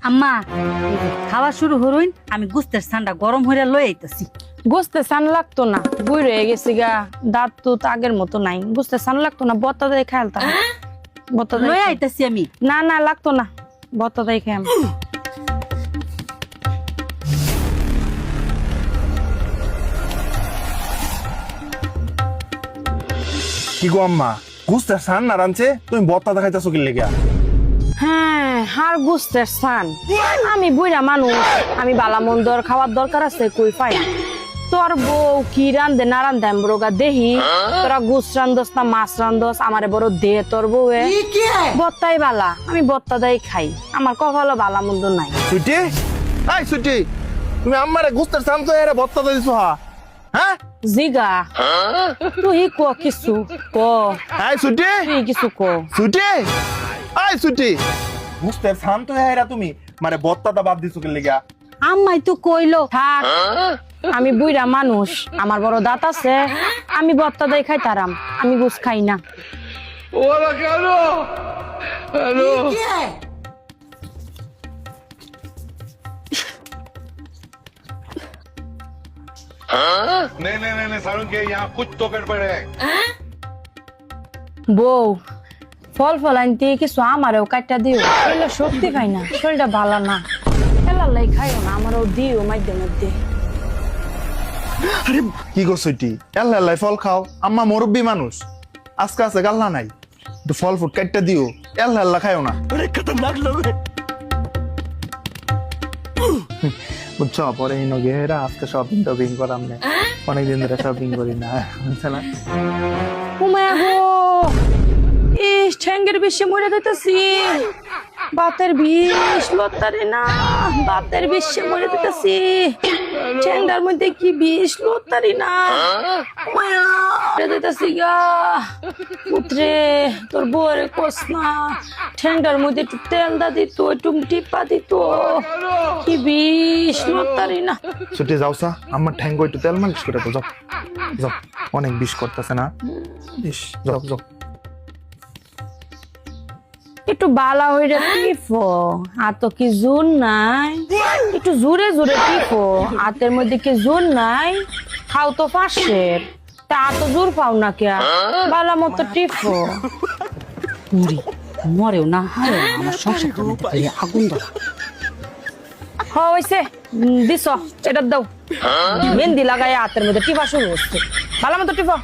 আম্মা এই যে খাওয়া শুরু হরুন, আমি গুস্তের ঠান্ডা গরম হইয়া লই আইতাছি। গোস্তে সান লাগতো না, বুড়ি হয়ে গেছি গা, দাঁত তো আগের মতো নাই। গোস্তে সান লাগতো না, বত্তা দিয়ে খেলতাম। বত্তা লই দিয়ে আইতাছি আমি। না না লাগতো না, বত্তা দিয়ে খেয়াম। কি গো আম্মা, গুস্তে সান না রানছে, তুমি বত্তা দেখাইতেছো কি লেগে? হ্যাঁ, হার গোস্তের সান। আমি বুড়া মানুষ, আমি বালা মন্দর খাওয়ার দরকার আছে, কই পাই। তোর বউ কি রান্ধে না রান্ধে আমি বড়গা দেহি। তোরা গুস রান্ধস না মাছ রান্ধস, আমারে বড় দে তোর বউয়ে। বত্তাই বালা, আমি বত্তা দাই খাই, আমার কপালও বালা মন্দ নাই। সুইটি, হাই সুইটি, তুমি আম্মারে গুস্তের সান তো এরে বত্তা দিছো হা? হ্যাঁ জিগা তুই ক কিছু ক, হাই সুইটি, তুই কিছু ক। সুইটি, হাই সুইটি, গুস্তের সান তো এরা তুমি মানে বত্তাটা বাদ দিছো কি লেগে? আম্মাই তো কইলো। থাক, আমি বুইরা মানুষ, আমার বড় দাঁত আছে, আমি বত্তা দাই খাই তারাম, আমি গুস খাই না। नहीं नहीं नहीं नहीं सारुण के यहाँ कुछ तो गड़बड़ है। বউ ফল ফল আনতে কিছু আমারও কাটটা দিও, এগুলো শক্তি পাই না, শরীরটা ভালো না। খেলার লাই খাইও না, আমারও দিও মাঝে মধ্যে। আরে কি গো সুইটি, এল্লা এল্লাই ফল খাও, আম্মা মুরব্বী মানুষ, আজকে আছে গাল্লা নাই, তো ফল ফুট কাটটা দিও, এল্লা এল্লা খাইও না। বুঝছো, পরে এই নগেরা আজকে শপিং টপিং করাম না, অনেকদিন ধরে শপিং করি না, বুঝছে না? উমায়া গো, ইস ঠ্যাঙ্গের বিষে মরে দিতেছি। বাতের বিষ লতারে না, বাতের বিষে মরে দিতেছি। ঠ্যাঙ্গার মধ্যে কি বিষ লতারি না, উমায়া মরে দিতেছি গা। পুত্রে তোর বউরে কোস না, ঠ্যাঙ্গার মধ্যে একটু তেল দা দিত, একটু টিপা দিত, কি বিষ লতারি না। ছুটি যাও সা, আমার ঠ্যাঙ্গো একটু তেল মালিশ করে তো, যাও যাও, অনেক বিষ করতেছে না, ইস যাও যাও। একটু বালা হইরে টিপো, আর তো কি জোর নাই, একটু জোরে জোরে টিপো, হাতের মধ্যে কি জোর নাই, খাও তো পাশের, তা এত জোর পাও না কে, বালা মতো টিপো। মুড়ি মরেও না হারেও না, আমার সংসারটা মধ্যে আগুন ধরা। হইছে দিছ, এটা দাও। মেহেন্দি লাগাই হাতের মধ্যে টিপা শুরু হচ্ছে, বালা মতো টিপো।